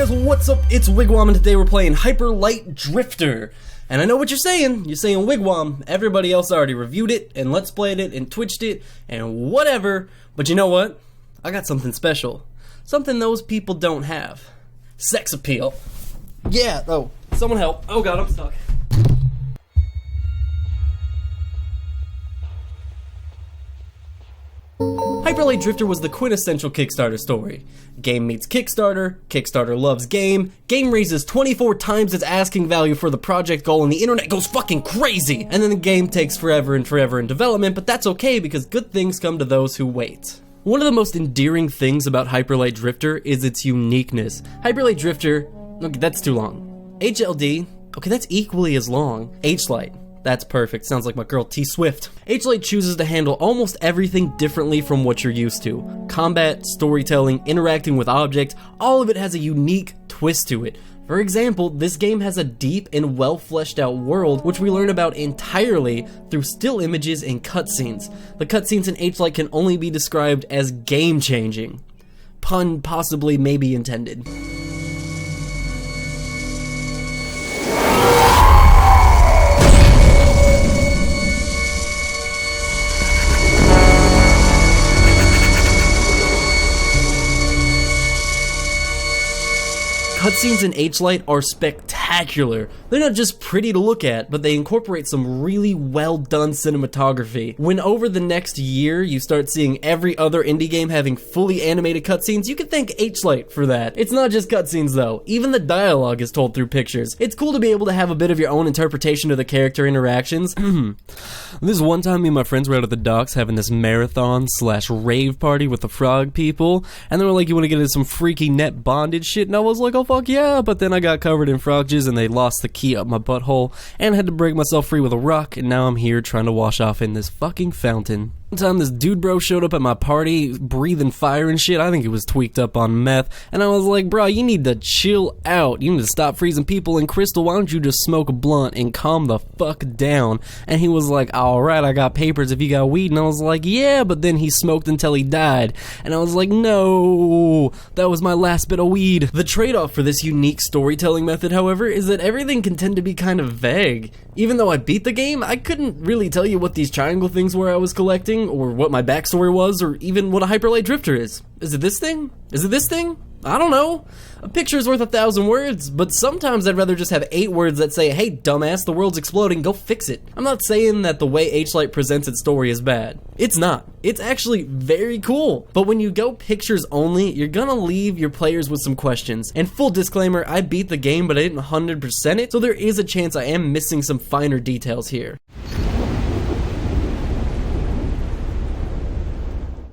guys, what's up? It's Wigwam, and today we're playing Hyper Light Drifter. And I know what you're saying. You're saying, Wigwam, everybody else already reviewed it, and let's played it, and twitched it, and whatever. But you know what? I got something special. Something those people don't have. Sex appeal. Yeah, oh, someone help. Oh god, I'm stuck. Hyper Light Drifter was the quintessential Kickstarter story. Game meets Kickstarter, Kickstarter loves game raises 24 times its asking value for the project goal, and the internet goes fucking crazy! And then the game takes forever and forever in development, but that's okay because good things come to those who wait. One of the most endearing things about Hyper Light Drifter is its uniqueness. Hyper Light Drifter, okay, that's too long. HLD, okay, that's equally as long. H-Light. That's perfect, sounds like my girl T Swift. H-Light chooses to handle almost everything differently from what you're used to. Combat, storytelling, interacting with objects, all of it has a unique twist to it. For example, this game has a deep and well fleshed out world, which we learn about entirely through still images and cutscenes. The cutscenes in H-Light can only be described as game changing. Pun possibly maybe intended. Cutscenes in H-Light are spectacular. They're not just pretty to look at, but they incorporate some really well done cinematography. When over the next year you start seeing every other indie game having fully animated cutscenes, you can thank H-Light for that. It's not just cutscenes though, even the dialogue is told through pictures. It's cool to be able to have a bit of your own interpretation of the character interactions. This one time me and my friends were out at the docks having this marathon / rave party with the frog people, and they were like, you want to get into some freaky net bondage shit? And I was like, oh fuck yeah, but then I got covered in frog jizz and they lost the key up my butthole and had to break myself free with a rock, and now I'm here trying to wash off in this fucking fountain. One time this dude bro showed up at my party breathing fire and shit. I think he was tweaked up on meth, and I was like, bro, you need to chill out. You need to stop freezing people. And Crystal, why don't you just smoke a blunt and calm the fuck down? And he was like, alright, I got papers if you got weed. And I was like, yeah, but then he smoked until he died. And I was like, no, that was my last bit of weed. The trade-off for this unique storytelling method, however, is that everything can tend to be kind of vague. Even though I beat the game, I couldn't really tell you what these triangle things were I was collecting, or what my backstory was, or even what a Hyper Light Drifter is. Is it this thing? Is it this thing? I don't know. A picture is worth 1,000 words, but sometimes I'd rather just have 8 words that say, hey dumbass, the world's exploding, go fix it. I'm not saying that the way H-Light presents its story is bad. It's not. It's actually very cool. But when you go pictures only, you're gonna leave your players with some questions. And full disclaimer, I beat the game, but I didn't 100% it, so there is a chance I am missing some finer details here.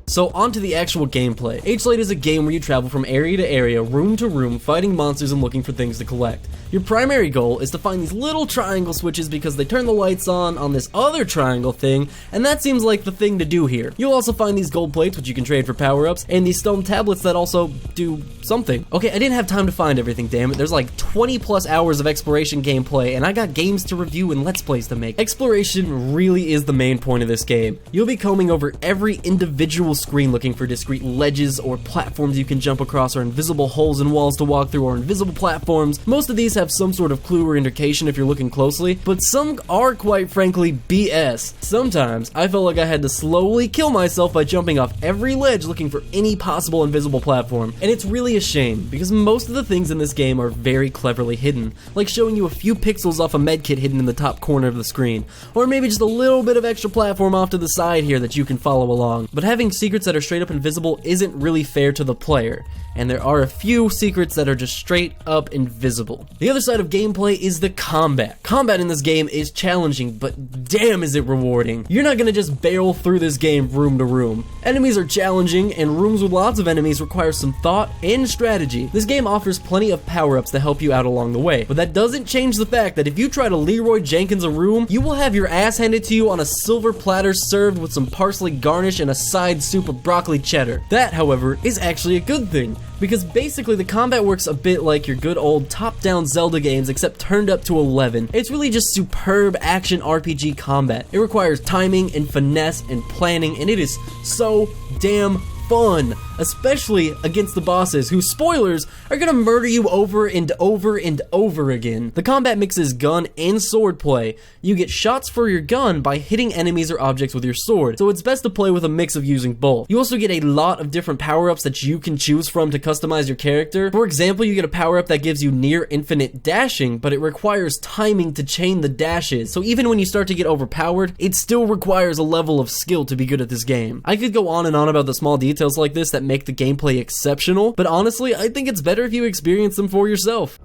So on to the actual gameplay. H-Light is a game where you travel from area to area, room to room, fighting monsters and looking for things to collect. Your primary goal is to find these little triangle switches because they turn the lights on this other triangle thing, and that seems like the thing to do here. You'll also find these gold plates, which you can trade for power-ups, and these stone tablets that also do something. Okay, I didn't have time to find everything, damn it. There's like 20 plus hours of exploration gameplay, and I got games to review and let's plays to make. Exploration really is the main point of this game. You'll be combing over every individual screen looking for discrete ledges or platforms you can jump across, or invisible holes in walls to walk through, or invisible platforms. Most of these have some sort of clue or indication if you're looking closely, but some are quite frankly BS. Sometimes I felt like I had to slowly kill myself by jumping off every ledge looking for any possible invisible platform, and it's really a shame because most of the things in this game are very cleverly hidden, like showing you a few pixels off a medkit hidden in the top corner of the screen, or maybe just a little bit of extra platform off to the side here that you can follow along. But having secrets that are straight up invisible isn't really fair to the player, and there are a few secrets that are just straight up invisible. The other side of gameplay is the combat. Combat in this game is challenging, but damn is it rewarding. You're not gonna just barrel through this game room to room. Enemies are challenging, and rooms with lots of enemies require some thought and strategy. This game offers plenty of power-ups to help you out along the way, but that doesn't change the fact that if you try to Leroy Jenkins a room, you will have your ass handed to you on a silver platter served with some parsley garnish and a side soup of broccoli cheddar. That, however, is actually a good thing, because basically the combat works a bit like your good old top-down Zelda games except turned up to 11. It's really just superb action RPG combat. It requires timing and finesse and planning, and it is so damn fun. especially against the bosses who, spoilers, are gonna murder you over and over and over again. The combat mixes gun and sword play. You get shots for your gun by hitting enemies or objects with your sword, so it's best to play with a mix of using both. You also get a lot of different power-ups that you can choose from to customize your character. For example, you get a power-up that gives you near infinite dashing, but it requires timing to chain the dashes, so even when you start to get overpowered, it still requires a level of skill to be good at this game. I could go on and on about the small details like this that make the gameplay exceptional, but honestly, I think it's better if you experience them for yourself.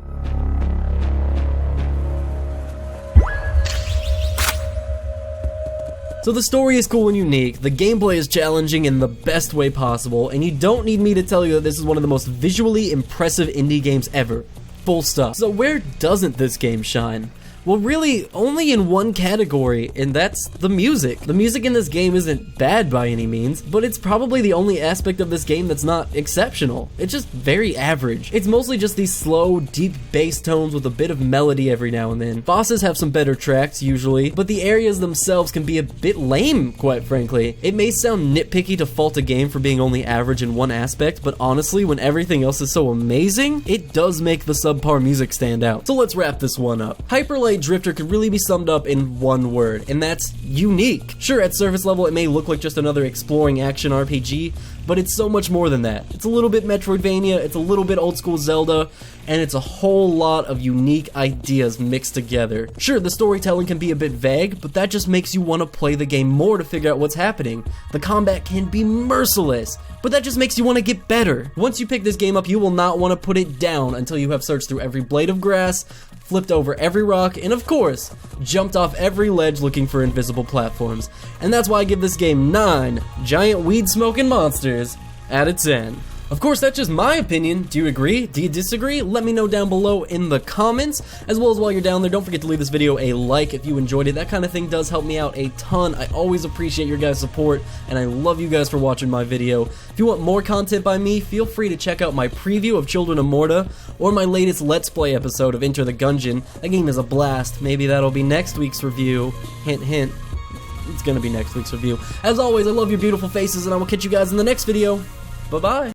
So the story is cool and unique, the gameplay is challenging in the best way possible, and you don't need me to tell you that this is one of the most visually impressive indie games ever. Full stop. So where doesn't this game shine? Well, really, only in one category, and that's the music. The music in this game isn't bad by any means, but it's probably the only aspect of this game that's not exceptional. It's just very average. It's mostly just these slow, deep bass tones with a bit of melody every now and then. Bosses have some better tracks, usually, but the areas themselves can be a bit lame, quite frankly. It may sound nitpicky to fault a game for being only average in one aspect, but honestly, when everything else is so amazing, it does make the subpar music stand out. So let's wrap this one up. Hyper Light Drifter could really be summed up in one word, and that's unique. Sure, at surface level it may look like just another exploring action RPG, but it's so much more than that. It's a little bit Metroidvania, it's a little bit old school Zelda, and it's a whole lot of unique ideas mixed together. Sure, the storytelling can be a bit vague, but that just makes you want to play the game more to figure out what's happening. The combat can be merciless, but that just makes you want to get better. Once you pick this game up, you will not want to put it down until you have searched through every blade of grass, flipped over every rock, and of course, jumped off every ledge looking for invisible platforms. And that's why I give this game 9 giant weed-smoking monsters out of 10. Of course, that's just my opinion. Do you agree? Do you disagree? Let me know down below in the comments. As well as while you're down there, don't forget to leave this video a like if you enjoyed it. That kind of thing does help me out a ton. I always appreciate your guys' support, and I love you guys for watching my video. If you want more content by me, feel free to check out my preview of Children of Morta, or my latest Let's Play episode of Enter the Gungeon. That game is a blast. Maybe that'll be next week's review. Hint, hint. It's gonna be next week's review. As always, I love your beautiful faces, and I will catch you guys in the next video. Bye-bye.